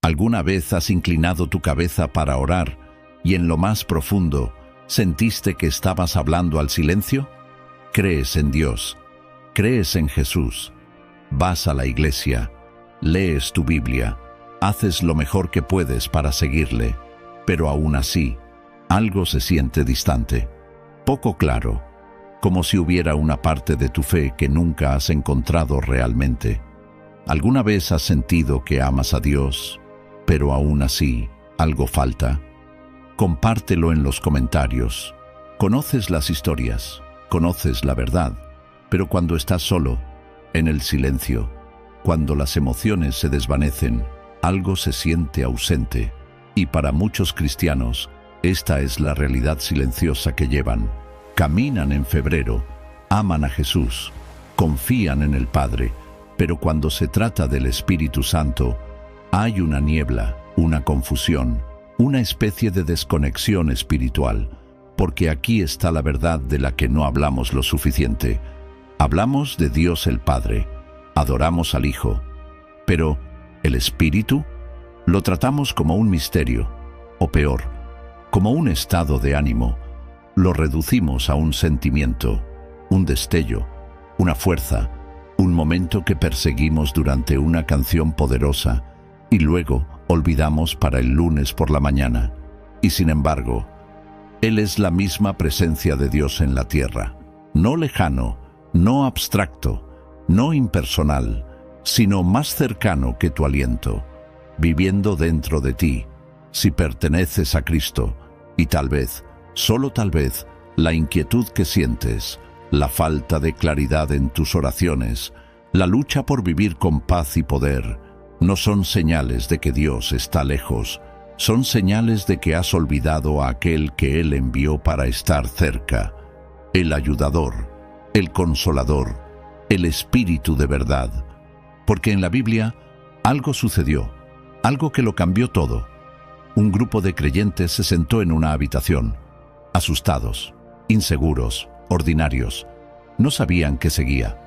¿Alguna vez has inclinado tu cabeza para orar y en lo más profundo sentiste que estabas hablando al silencio? ¿Crees en Dios? ¿Crees en Jesús? Vas a la iglesia, lees tu Biblia, haces lo mejor que puedes para seguirle, pero aún así, algo se siente distante, poco claro, como si hubiera una parte de tu fe que nunca has encontrado realmente. ¿Alguna vez has sentido que amas a Dios, pero aún así algo falta? Compártelo en los comentarios. Conoces las historias, conoces la verdad, pero cuando estás solo, en el silencio, cuando las emociones se desvanecen, algo se siente ausente. Y para muchos cristianos, esta es la realidad silenciosa que llevan. Caminan en febrero, aman a Jesús, confían en el Padre, pero cuando se trata del Espíritu Santo, hay una niebla, una confusión, una especie de desconexión espiritual, porque aquí está la verdad de la que no hablamos lo suficiente. Hablamos de Dios el Padre, adoramos al Hijo, pero ¿el Espíritu? Lo tratamos como un misterio, o peor, como un estado de ánimo. Lo reducimos a un sentimiento, un destello, una fuerza, un momento que perseguimos durante una canción poderosa y luego olvidamos para el lunes por la mañana. Y sin embargo, Él es la misma presencia de Dios en la tierra, no lejano, no abstracto, no impersonal, sino más cercano que tu aliento, viviendo dentro de ti, si perteneces a Cristo, y tal vez, solo tal vez, la inquietud que sientes, la falta de claridad en tus oraciones, la lucha por vivir con paz y poder, no son señales de que Dios está lejos, son señales de que has olvidado a aquel que Él envió para estar cerca, el ayudador, el consolador, el Espíritu de verdad. Porque en la Biblia algo sucedió, algo que lo cambió todo. Un grupo de creyentes se sentó en una habitación, asustados, inseguros, ordinarios. No sabían qué seguía.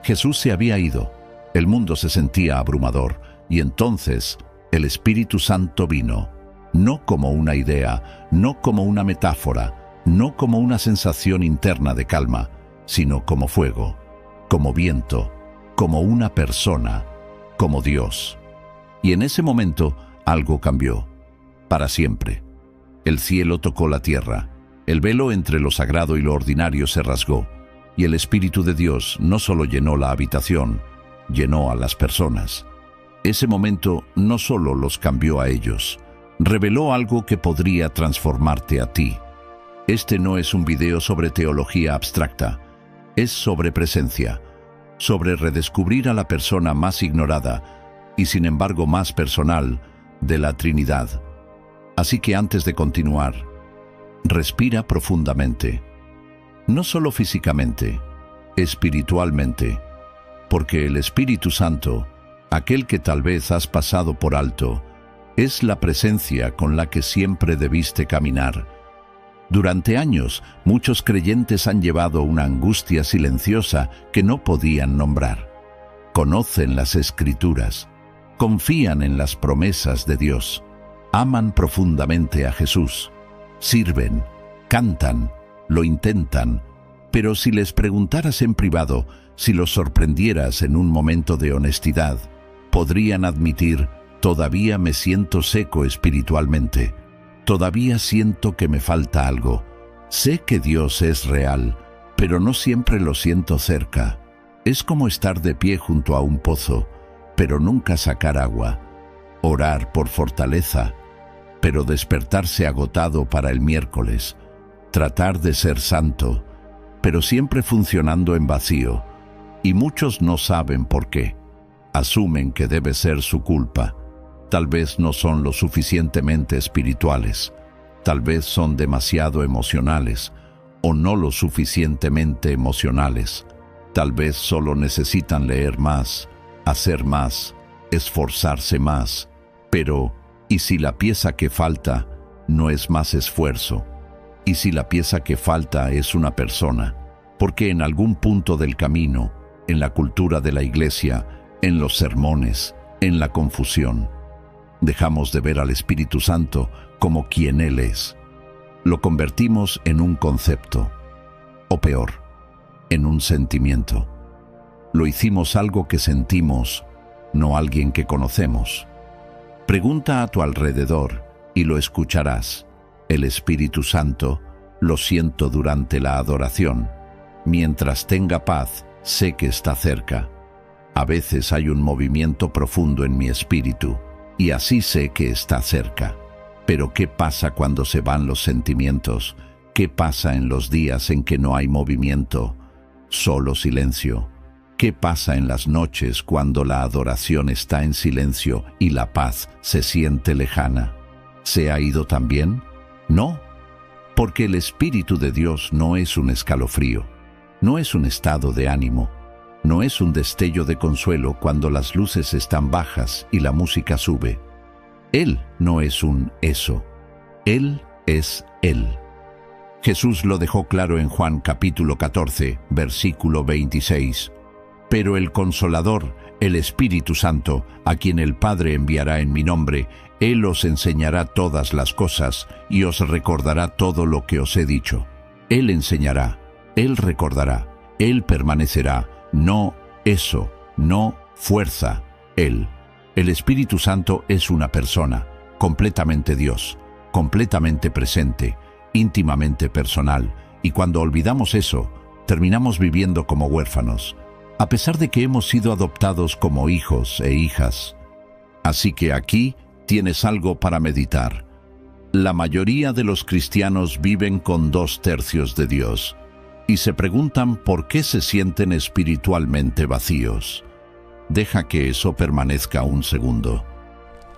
Jesús se había ido, el mundo se sentía abrumador, y entonces el Espíritu Santo vino, no como una idea, no como una metáfora, no como una sensación interna de calma, sino como fuego, como viento, como una persona, como Dios. Y en ese momento algo cambió, para siempre. El cielo tocó la tierra, el velo entre lo sagrado y lo ordinario se rasgó, y el Espíritu de Dios no solo llenó la habitación, llenó a las personas. Ese momento no solo los cambió a ellos, reveló algo que podría transformarte a ti. Este no es un video sobre teología abstracta, es sobre presencia, sobre redescubrir a la persona más ignorada y sin embargo más personal de la Trinidad. Así que antes de continuar, respira profundamente, no solo físicamente, espiritualmente, porque el Espíritu Santo, aquel que tal vez has pasado por alto, es la presencia con la que siempre debiste caminar. Durante años, muchos creyentes han llevado una angustia silenciosa que no podían nombrar. Conocen las Escrituras, confían en las promesas de Dios, aman profundamente a Jesús, sirven, cantan, lo intentan, pero si les preguntaras en privado, si los sorprendieras en un momento de honestidad, podrían admitir: todavía me siento seco espiritualmente, todavía siento que me falta algo, sé que Dios es real, pero no siempre lo siento cerca. Es como estar de pie junto a un pozo, pero nunca sacar agua, orar por fortaleza, pero despertarse agotado para el miércoles, tratar de ser santo, pero siempre funcionando en vacío, y muchos no saben por qué. Asumen que debe ser su culpa. Tal vez no son lo suficientemente espirituales, tal vez son demasiado emocionales, o no lo suficientemente emocionales. Tal vez solo necesitan leer más, hacer más, esforzarse más. Pero, ¿y si la pieza que falta no es más esfuerzo? ¿Y si la pieza que falta es una persona? Porque en algún punto del camino, en la cultura de la iglesia, en los sermones, en la confusión, Dejamos de ver al Espíritu Santo como quien Él es. Lo convertimos en un concepto, o peor, en un sentimiento. Lo hicimos algo que sentimos, no alguien que conocemos. Pregunta a tu alrededor y lo escucharás. El Espíritu Santo lo siento durante la adoración. Mientras tenga paz, sé que está cerca. A veces hay un movimiento profundo en mi espíritu, y así sé que está cerca. Pero ¿qué pasa cuando se van los sentimientos? ¿Qué pasa en los días en que no hay movimiento? Solo silencio. ¿Qué pasa en las noches cuando la adoración está en silencio y la paz se siente lejana? ¿Se ha ido también? No, porque el Espíritu de Dios no es un escalofrío, no es un estado de ánimo, no es un destello de consuelo cuando las luces están bajas y la música sube. Él no es un eso, Él es Él. Jesús lo dejó claro en Juan capítulo 14, versículo 26. Pero el Consolador, el Espíritu Santo, a quien el Padre enviará en mi nombre, Él os enseñará todas las cosas y os recordará todo lo que os he dicho. Él enseñará, Él recordará, Él permanecerá, no eso, no fuerza, Él. El Espíritu Santo es una persona, completamente Dios, completamente presente, íntimamente personal, y cuando olvidamos eso, terminamos viviendo como huérfanos, a pesar de que hemos sido adoptados como hijos e hijas. Así que aquí tienes algo para meditar. La mayoría de los cristianos viven con 2/3 de Dios y se preguntan por qué se sienten espiritualmente vacíos. Deja que eso permanezca un segundo.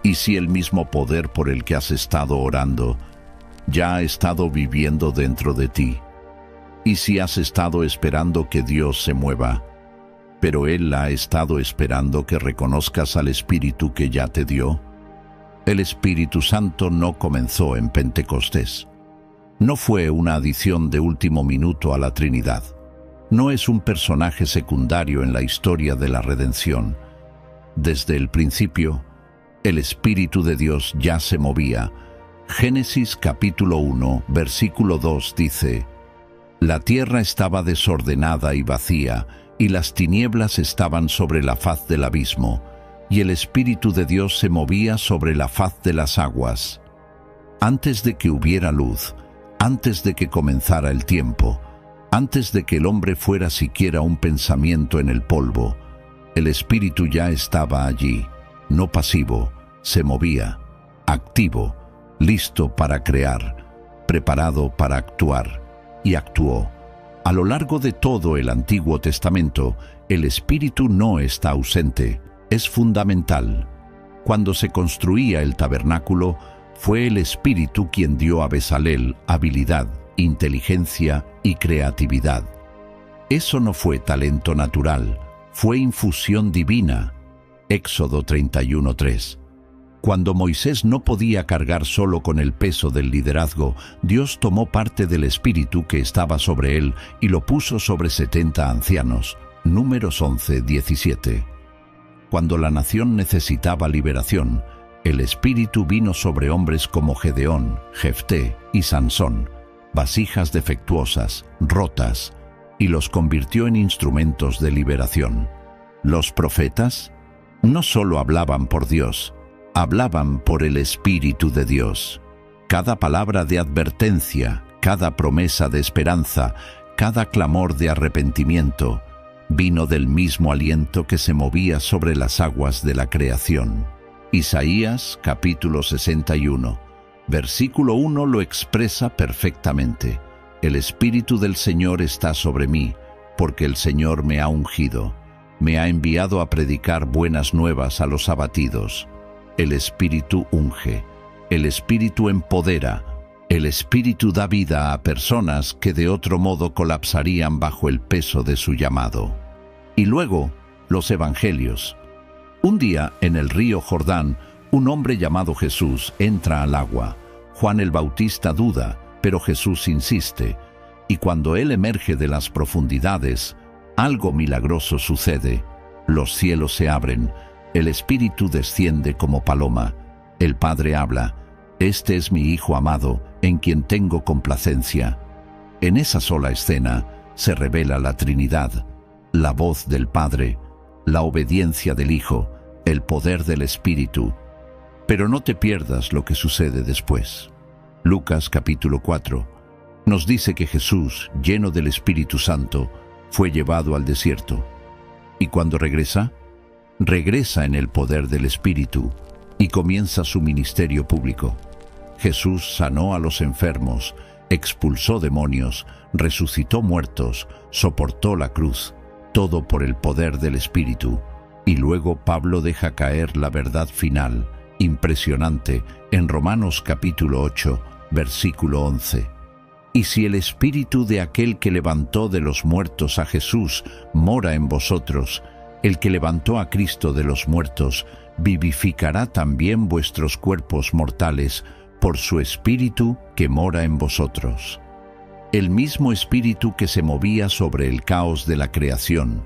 ¿Y si el mismo poder por el que has estado orando ya ha estado viviendo dentro de ti? ¿Y si has estado esperando que Dios se mueva, pero Él ha estado esperando que reconozcas al Espíritu que ya te dio? El Espíritu Santo no comenzó en Pentecostés. No fue una adición de último minuto a la Trinidad. No es un personaje secundario en la historia de la redención. Desde el principio, el Espíritu de Dios ya se movía. Génesis capítulo 1, versículo 2 dice: La tierra estaba desordenada y vacía, y las tinieblas estaban sobre la faz del abismo, y el Espíritu de Dios se movía sobre la faz de las aguas. Antes de que hubiera luz, antes de que comenzara el tiempo, antes de que el hombre fuera siquiera un pensamiento en el polvo, el Espíritu ya estaba allí, no pasivo, se movía, activo, listo para crear, preparado para actuar, y actuó. A lo largo de todo el Antiguo Testamento, el Espíritu no está ausente, es fundamental. Cuando se construía el tabernáculo, fue el Espíritu quien dio a Bezalel habilidad, inteligencia y creatividad. Eso no fue talento natural, fue infusión divina. Éxodo 31:3. Cuando Moisés no podía cargar solo con el peso del liderazgo, Dios tomó parte del Espíritu que estaba sobre él y lo puso sobre 70 ancianos. Números 11:17. Cuando la nación necesitaba liberación, el Espíritu vino sobre hombres como Gedeón, Jefté y Sansón, vasijas defectuosas, rotas, y los convirtió en instrumentos de liberación. Los profetas no solo hablaban por Dios, hablaban por el Espíritu de Dios. Cada palabra de advertencia, cada promesa de esperanza, cada clamor de arrepentimiento, vino del mismo aliento que se movía sobre las aguas de la creación. Isaías capítulo 61, versículo 1 lo expresa perfectamente. El Espíritu del Señor está sobre mí, porque el Señor me ha ungido. Me ha enviado a predicar buenas nuevas a los abatidos. El Espíritu unge, el Espíritu empodera, el Espíritu da vida a personas que de otro modo colapsarían bajo el peso de su llamado. Y luego, los Evangelios. Un día, en el río Jordán, un hombre llamado Jesús entra al agua. Juan el Bautista duda, pero Jesús insiste. Y cuando él emerge de las profundidades, algo milagroso sucede. Los cielos se abren, el Espíritu desciende como paloma, El Padre habla: «Este es mi Hijo amado, en quien tengo complacencia». En esa sola escena se revela la Trinidad, la voz del Padre, la obediencia del Hijo, el poder del Espíritu. Pero no te pierdas lo que sucede después. Lucas capítulo 4 nos dice que Jesús, lleno del Espíritu Santo, fue llevado al desierto. ¿Y cuando regresa? Regresa en el poder del Espíritu y comienza su ministerio público. Jesús sanó a los enfermos, expulsó demonios, resucitó muertos, soportó la cruz, todo por el poder del Espíritu. Y luego Pablo deja caer la verdad final, impresionante, en Romanos capítulo 8, versículo 11. Y si el Espíritu de aquel que levantó de los muertos a Jesús mora en vosotros, el que levantó a Cristo de los muertos vivificará también vuestros cuerpos mortales por su Espíritu que mora en vosotros. El mismo Espíritu que se movía sobre el caos de la creación,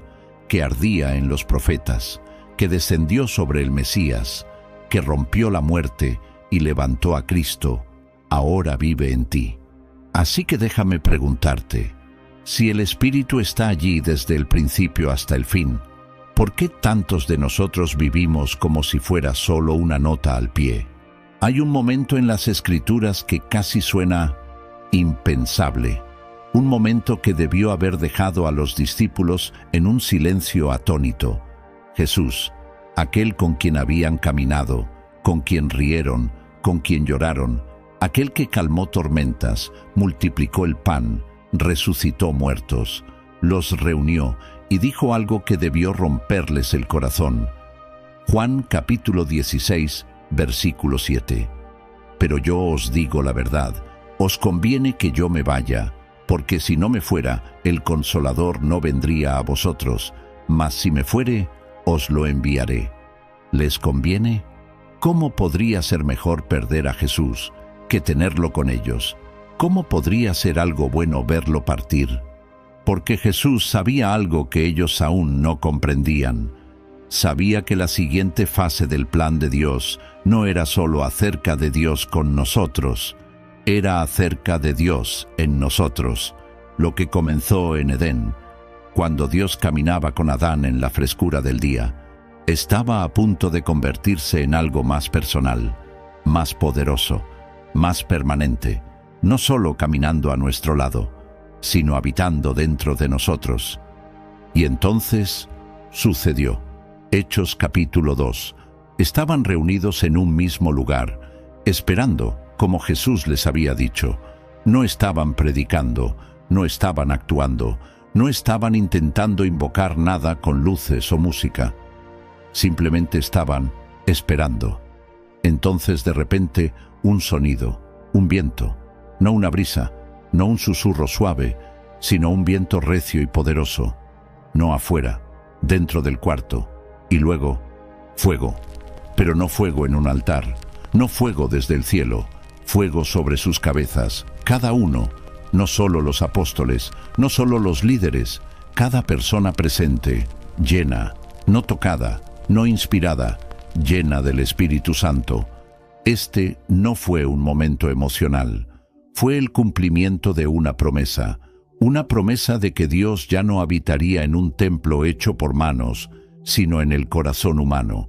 que ardía en los profetas, que descendió sobre el Mesías, que rompió la muerte y levantó a Cristo, ahora vive en ti. Así que déjame preguntarte, si el Espíritu está allí desde el principio hasta el fin, ¿por qué tantos de nosotros vivimos como si fuera solo una nota al pie? Hay un momento en las Escrituras que casi suena impensable, un momento que debió haber dejado a los discípulos en un silencio atónito. Jesús, aquel con quien habían caminado, con quien rieron, con quien lloraron, aquel que calmó tormentas, multiplicó el pan, resucitó muertos, los reunió y dijo algo que debió romperles el corazón. Juan capítulo 16, versículo 7. Pero yo os digo la verdad, os conviene que yo me vaya, porque si no me fuera, el Consolador no vendría a vosotros, mas si me fuere, os lo enviaré. ¿Les conviene? ¿Cómo podría ser mejor perder a Jesús que tenerlo con ellos? ¿Cómo podría ser algo bueno verlo partir? Porque Jesús sabía algo que ellos aún no comprendían. Sabía que la siguiente fase del plan de Dios no era solo acerca de Dios con nosotros, era acerca de Dios en nosotros, lo que comenzó en Edén, cuando Dios caminaba con Adán en la frescura del día. Estaba a punto de convertirse en algo más personal, más poderoso, más permanente, no solo caminando a nuestro lado, sino habitando dentro de nosotros. Y entonces sucedió. Hechos capítulo 2. Estaban reunidos en un mismo lugar, esperando, como Jesús les había dicho. No estaban predicando, no estaban actuando, no estaban intentando invocar nada con luces o música. Simplemente estaban esperando. Entonces de repente un sonido, un viento, no una brisa, no un susurro suave, sino un viento recio y poderoso, no afuera, dentro del cuarto, y luego fuego, pero no fuego en un altar, no fuego desde el cielo, fuego sobre sus cabezas, cada uno, no solo los apóstoles, no solo los líderes, cada persona presente, llena, no tocada, no inspirada, llena del Espíritu Santo. Este no fue un momento emocional, fue el cumplimiento de una promesa de que Dios ya no habitaría en un templo hecho por manos, sino en el corazón humano,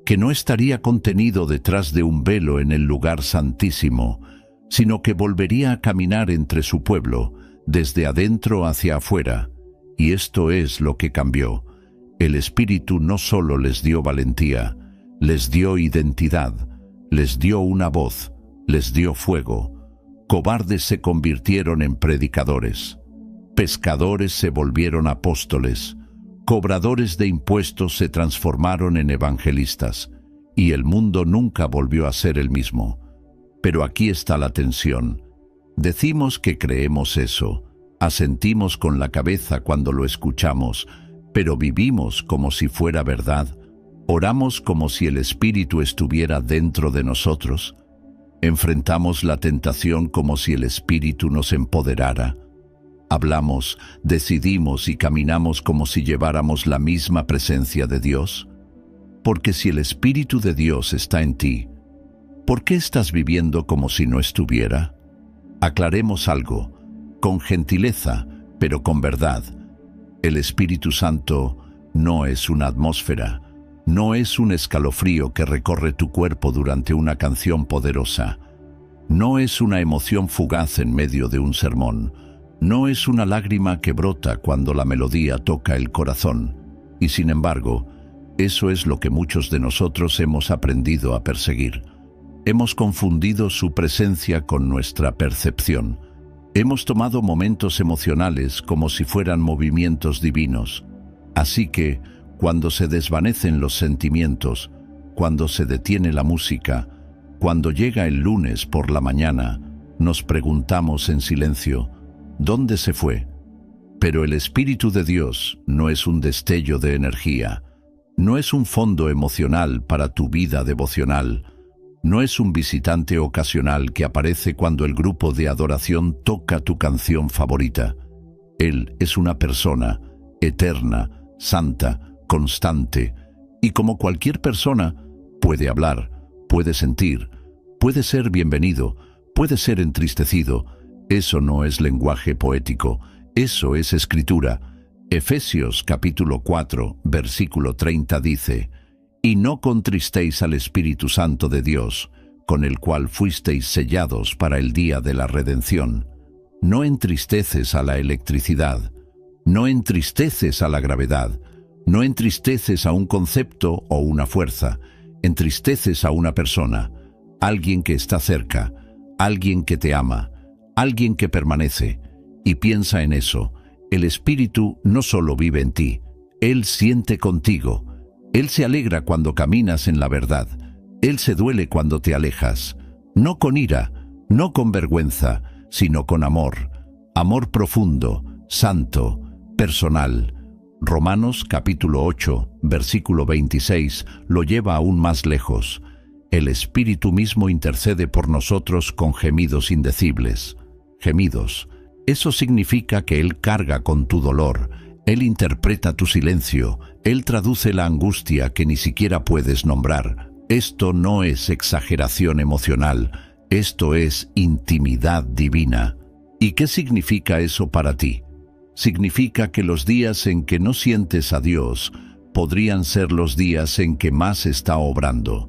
que no estaría contenido detrás de un velo en el lugar santísimo, sino que volvería a caminar entre su pueblo, desde adentro hacia afuera. Y esto es lo que cambió. El Espíritu no solo les dio valentía, les dio identidad, les dio una voz, les dio fuego. Cobardes se convirtieron en predicadores, pescadores se volvieron apóstoles, cobradores de impuestos se transformaron en evangelistas, y el mundo nunca volvió a ser el mismo. Pero aquí está la tensión. Decimos que creemos eso, asentimos con la cabeza cuando lo escuchamos, pero vivimos como si fuera verdad, oramos como si el Espíritu estuviera dentro de nosotros, enfrentamos la tentación como si el Espíritu nos empoderara, hablamos, decidimos y caminamos como si lleváramos la misma presencia de Dios. Porque si el Espíritu de Dios está en ti, ¿Por qué estás viviendo como si no estuviera? Aclaremos algo, con gentileza, pero con verdad. El Espíritu Santo no es una atmósfera, no es un escalofrío que recorre tu cuerpo durante una canción poderosa. No es una emoción fugaz en medio de un sermón. No es una lágrima que brota cuando la melodía toca el corazón. Y sin embargo, eso es lo que muchos de nosotros hemos aprendido a perseguir. Hemos confundido su presencia con nuestra percepción. Hemos tomado momentos emocionales como si fueran movimientos divinos. Así que, cuando se desvanecen los sentimientos, cuando se detiene la música, cuando llega el lunes por la mañana, nos preguntamos en silencio, ¿dónde se fue? Pero el Espíritu de Dios no es un destello de energía, no es un fondo emocional para tu vida devocional, no es un visitante ocasional que aparece cuando el grupo de adoración toca tu canción favorita. Él es una persona eterna, santa, constante, y como cualquier persona, puede hablar, puede sentir, puede ser bienvenido, puede ser entristecido. Eso no es lenguaje poético, eso es escritura. Efesios capítulo 4, versículo 30 dice: «Y no contristéis al Espíritu Santo de Dios, con el cual fuisteis sellados para el día de la redención». No entristeces a la electricidad, no entristeces a la gravedad, no entristeces a un concepto o una fuerza, entristeces a una persona, alguien que está cerca, alguien que te ama, alguien que permanece. Y piensa en eso, el Espíritu no solo vive en ti, Él siente contigo, Él se alegra cuando caminas en la verdad, Él se duele cuando te alejas, no con ira, no con vergüenza, sino con amor, amor profundo, santo, personal. Romanos capítulo 8, versículo 26 lo lleva aún más lejos. El Espíritu mismo intercede por nosotros con gemidos indecibles. Gemidos. Eso significa que Él carga con tu dolor, Él interpreta tu silencio, Él traduce la angustia que ni siquiera puedes nombrar. Esto no es exageración emocional, esto es intimidad divina. ¿Y qué significa eso para ti? Significa que los días en que no sientes a Dios podrían ser los días en que más está obrando.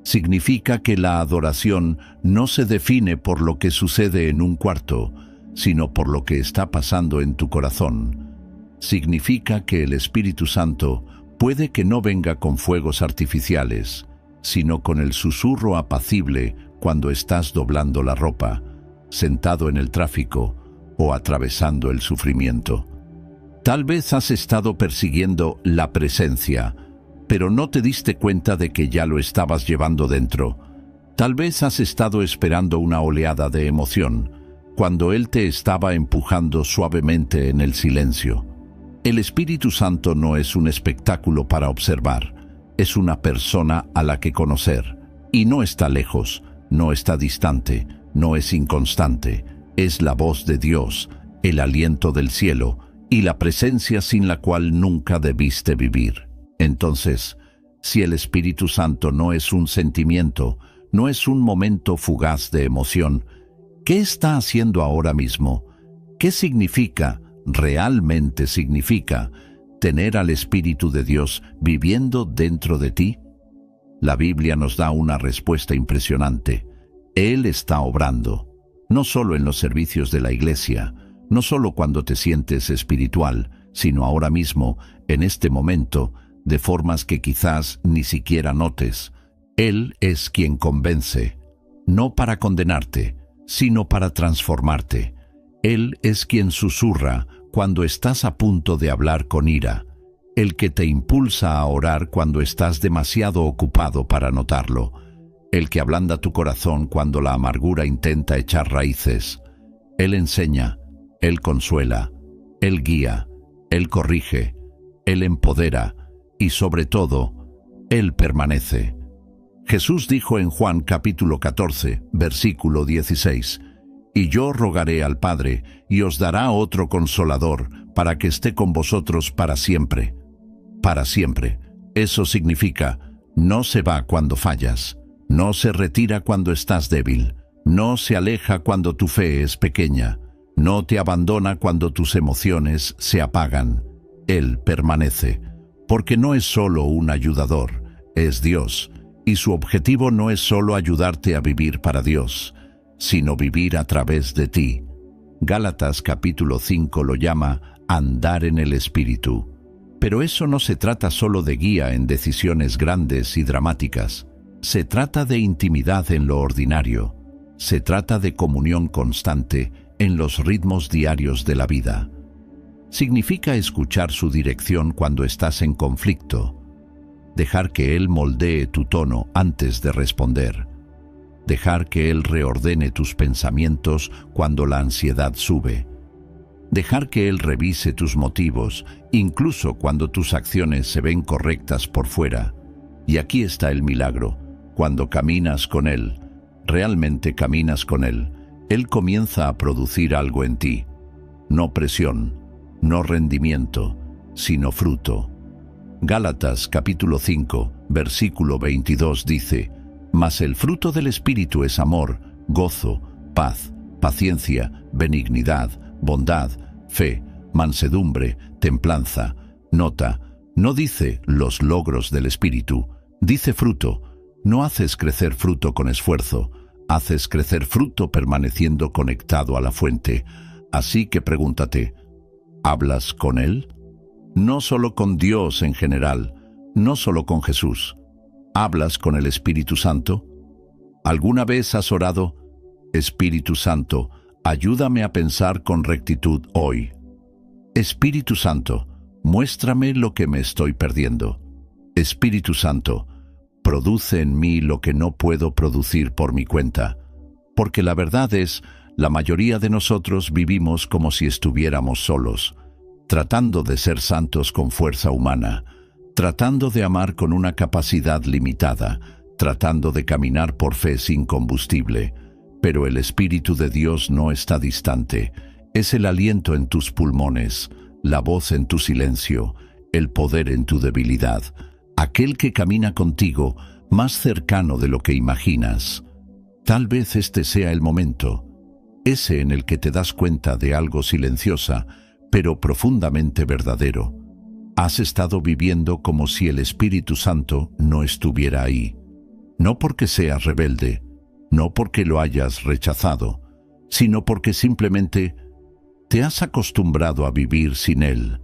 Significa que la adoración no se define por lo que sucede en un cuarto, sino por lo que está pasando en tu corazón. Significa que el Espíritu Santo puede que no venga con fuegos artificiales, sino con el susurro apacible cuando estás doblando la ropa, sentado en el tráfico o atravesando el sufrimiento. Tal vez has estado persiguiendo la presencia, pero no te diste cuenta de que ya lo estabas llevando dentro. Tal vez has estado esperando una oleada de emoción, cuando Él te estaba empujando suavemente en el silencio. El Espíritu Santo no es un espectáculo para observar, es una persona a la que conocer, y no está lejos, no está distante, no es inconstante, es la voz de Dios, el aliento del cielo y la presencia sin la cual nunca debiste vivir. Entonces, si el Espíritu Santo no es un sentimiento, no es un momento fugaz de emoción, ¿qué está haciendo ahora mismo? ¿Qué significa, realmente significa, tener al Espíritu de Dios viviendo dentro de ti? La Biblia nos da una respuesta impresionante. Él está obrando, no solo en los servicios de la iglesia, no solo cuando te sientes espiritual, sino ahora mismo, en este momento, de formas que quizás ni siquiera notes. Él es quien convence, no para condenarte, sino para transformarte. Él es quien susurra cuando estás a punto de hablar con ira, el que te impulsa a orar cuando estás demasiado ocupado para notarlo, el que ablanda tu corazón cuando la amargura intenta echar raíces. Él enseña, Él consuela, Él guía, Él corrige, Él empodera y sobre todo, Él permanece. Jesús dijo en Juan capítulo 14, versículo 16, «Y yo rogaré al Padre, y os dará otro Consolador, para que esté con vosotros para siempre». Para siempre. Eso significa, no se va cuando fallas, No se retira cuando estás débil. No se aleja cuando tu fe es pequeña. No te abandona cuando tus emociones se apagan. Él permanece, porque no es solo un ayudador, es Dios, y su objetivo no es solo ayudarte a vivir para Dios, sino vivir a través de ti. Gálatas capítulo 5 lo llama andar en el Espíritu. Pero eso no se trata solo de guía en decisiones grandes y dramáticas. Se trata de intimidad en lo ordinario. Se trata de comunión constante en los ritmos diarios de la vida. Significa escuchar su dirección cuando estás en conflicto. Dejar que Él moldee tu tono antes de responder. Dejar que Él reordene tus pensamientos cuando la ansiedad sube. Dejar que Él revise tus motivos, incluso cuando tus acciones se ven correctas por fuera. Y aquí está el milagro. Cuando caminas con Él, realmente caminas con Él, Él comienza a producir algo en ti. No presión, no rendimiento, sino fruto. Gálatas capítulo 5, versículo 22 dice: Mas el fruto del Espíritu es amor, gozo, paz, paciencia, benignidad, bondad, fe, mansedumbre, templanza. Nota, no dice los logros del Espíritu, dice fruto. No haces crecer fruto con esfuerzo, haces crecer fruto permaneciendo conectado a la fuente. Así que pregúntate, ¿hablas con Él? No solo con Dios en general, no solo con Jesús. ¿Hablas con el Espíritu Santo? ¿Alguna vez has orado: Espíritu Santo, ayúdame a pensar con rectitud hoy? Espíritu Santo, muéstrame lo que me estoy perdiendo. Espíritu Santo, produce en mí lo que no puedo producir por mi cuenta. Porque la verdad es, la mayoría de nosotros vivimos como si estuviéramos solos, tratando de ser santos con fuerza humana, tratando de amar con una capacidad limitada, tratando de caminar por fe sin combustible. Pero el Espíritu de Dios no está distante. Es el aliento en tus pulmones, la voz en tu silencio, el poder en tu debilidad, aquel que camina contigo más cercano de lo que imaginas. Tal vez este sea el momento, ese en el que te das cuenta de algo silenciosa, pero profundamente verdadero. Has estado viviendo como si el Espíritu Santo no estuviera ahí. No porque seas rebelde, no porque lo hayas rechazado, sino porque simplemente te has acostumbrado a vivir sin Él.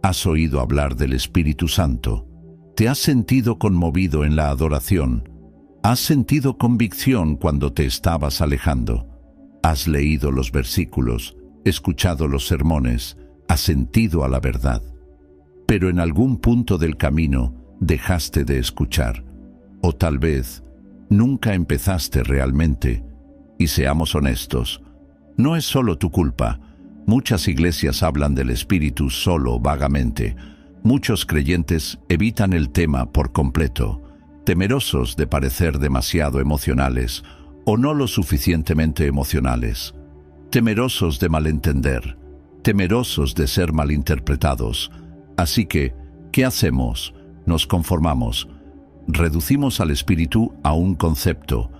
Has oído hablar del Espíritu Santo, te has sentido conmovido en la adoración, has sentido convicción cuando te estabas alejando, has leído los versículos, escuchado los sermones, has sentido a la verdad. Pero en algún punto del camino dejaste de escuchar, o tal vez nunca empezaste realmente. Y seamos honestos, no es solo tu culpa. Muchas iglesias hablan del Espíritu solo vagamente. Muchos creyentes evitan el tema por completo, temerosos de parecer demasiado emocionales o no lo suficientemente emocionales, temerosos de malentender, temerosos de ser malinterpretados. Así que, ¿qué hacemos? Nos conformamos. Reducimos al Espíritu a un concepto,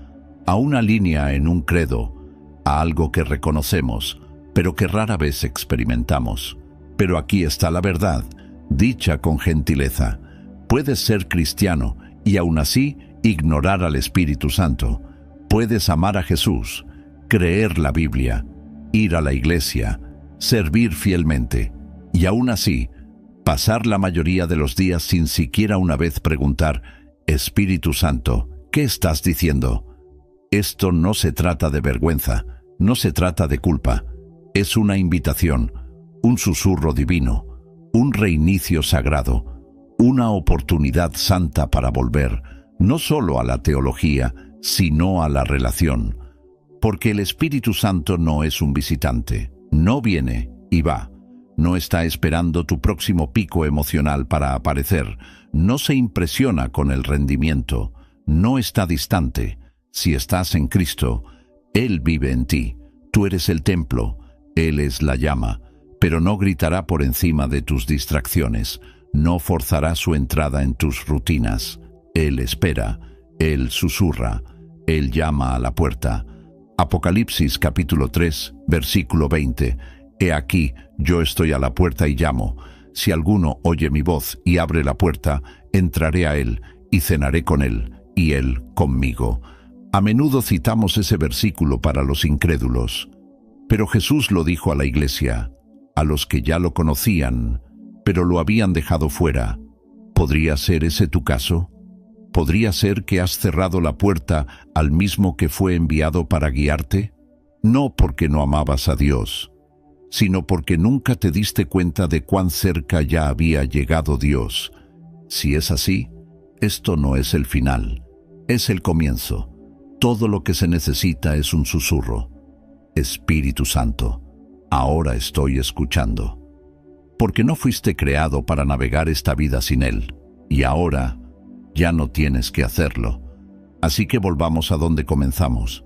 a una línea en un credo, a algo que reconocemos, pero que rara vez experimentamos. Pero aquí está la verdad, dicha con gentileza. Puedes ser cristiano y aún así ignorar al Espíritu Santo. Puedes amar a Jesús, creer la Biblia, ir a la iglesia, servir fielmente, y aún así pasar la mayoría de los días sin siquiera una vez preguntar: Espíritu Santo, ¿qué estás diciendo? Esto no se trata de vergüenza, no se trata de culpa. Es una invitación, un susurro divino, un reinicio sagrado, una oportunidad santa para volver, no solo a la teología, sino a la relación. Porque el Espíritu Santo no es un visitante, no viene y va. No está esperando tu próximo pico emocional para aparecer. No se impresiona con el rendimiento. No está distante. Si estás en Cristo, Él vive en ti. Tú eres el templo. Él es la llama. Pero no gritará por encima de tus distracciones. No forzará su entrada en tus rutinas. Él espera. Él susurra, Él llama a la puerta. Apocalipsis capítulo 3, versículo 20. He aquí, yo estoy a la puerta y llamo. Si alguno oye mi voz y abre la puerta, entraré a él y cenaré con él, y él conmigo. A menudo citamos ese versículo para los incrédulos, pero Jesús lo dijo a la iglesia, a los que ya lo conocían, pero lo habían dejado fuera. ¿Podría ser ese tu caso? ¿Podría ser que has cerrado la puerta al mismo que fue enviado para guiarte? No porque no amabas a Dios, sino porque nunca te diste cuenta de cuán cerca ya había llegado Dios. Si es así, esto no es el final, es el comienzo. Todo lo que se necesita es un susurro. Espíritu Santo, ahora estoy escuchando. Porque no fuiste creado para navegar esta vida sin Él, y ahora ya no tienes que hacerlo. Así que volvamos a donde comenzamos.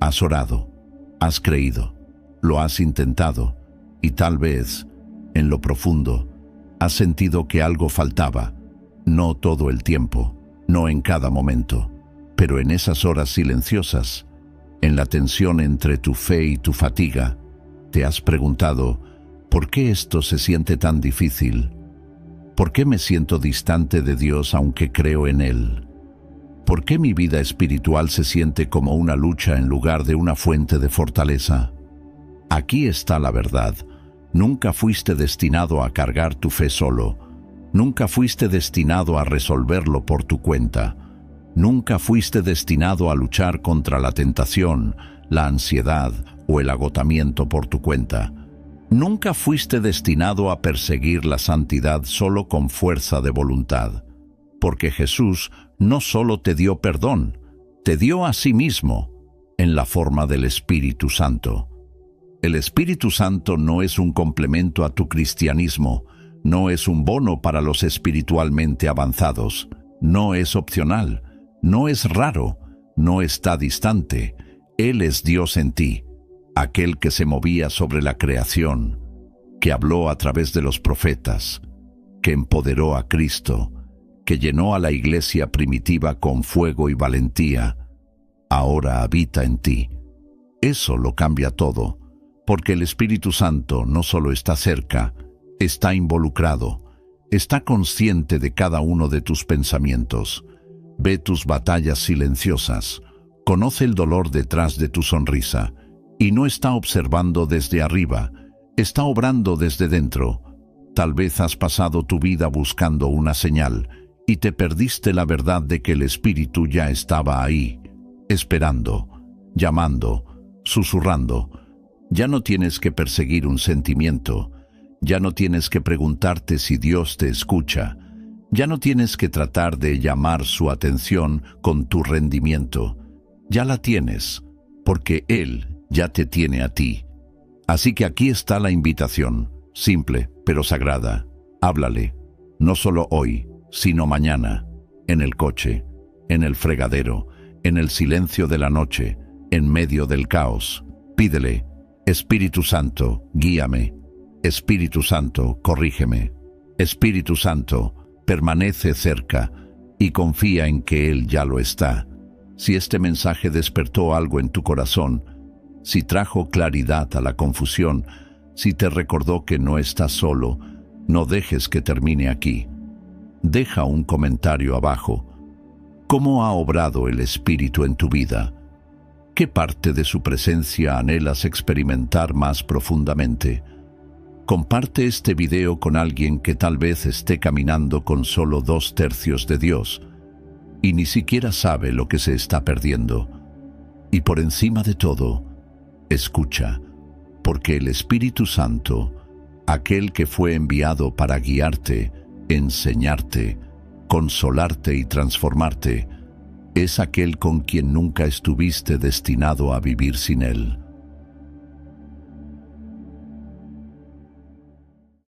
Has orado, has creído, lo has intentado, y tal vez, en lo profundo, has sentido que algo faltaba. No todo el tiempo, no en cada momento, pero en esas horas silenciosas, en la tensión entre tu fe y tu fatiga, te has preguntado, ¿por qué esto se siente tan difícil? ¿Por qué me siento distante de Dios aunque creo en Él? ¿Por qué mi vida espiritual se siente como una lucha en lugar de una fuente de fortaleza? Aquí está la verdad. Nunca fuiste destinado a cargar tu fe solo. Nunca fuiste destinado a resolverlo por tu cuenta. Nunca fuiste destinado a luchar contra la tentación, la ansiedad o el agotamiento por tu cuenta. Nunca fuiste destinado a perseguir la santidad solo con fuerza de voluntad, porque Jesús no solo te dio perdón, te dio a sí mismo en la forma del Espíritu Santo. El Espíritu Santo no es un complemento a tu cristianismo, no es un bono para los espiritualmente avanzados, no es opcional, no es raro, no está distante. Él es Dios en ti, aquel que se movía sobre la creación, que habló a través de los profetas, que empoderó a Cristo, que llenó a la iglesia primitiva con fuego y valentía, ahora habita en ti. Eso lo cambia todo, porque el Espíritu Santo no solo está cerca, está involucrado, está consciente de cada uno de tus pensamientos, ve tus batallas silenciosas, conoce el dolor detrás de tu sonrisa, y no está observando desde arriba, está obrando desde dentro. Tal vez has pasado tu vida buscando una señal, y te perdiste la verdad de que el Espíritu ya estaba ahí, esperando, llamando, susurrando. Ya no tienes que perseguir un sentimiento, ya no tienes que preguntarte si Dios te escucha, ya no tienes que tratar de llamar su atención con tu rendimiento. Ya la tienes, porque Él ya te tiene a ti. Así que aquí está la invitación, simple pero sagrada. Háblale, no solo hoy, sino mañana, en el coche, en el fregadero, en el silencio de la noche, en medio del caos. Pídele, Espíritu Santo, guíame. Espíritu Santo, corrígeme. Espíritu Santo, permanece cerca y confía en que Él ya lo está. Si este mensaje despertó algo en tu corazón, si trajo claridad a la confusión, si te recordó que no estás solo, no dejes que termine aquí. Deja un comentario abajo. ¿Cómo ha obrado el Espíritu en tu vida? ¿Qué parte de su presencia anhelas experimentar más profundamente? Comparte este video con alguien que tal vez esté caminando con solo 2/3 de Dios y ni siquiera sabe lo que se está perdiendo. Y por encima de todo, escucha, porque el Espíritu Santo, aquel que fue enviado para guiarte, enseñarte, consolarte y transformarte, es aquel con quien nunca estuviste destinado a vivir sin Él.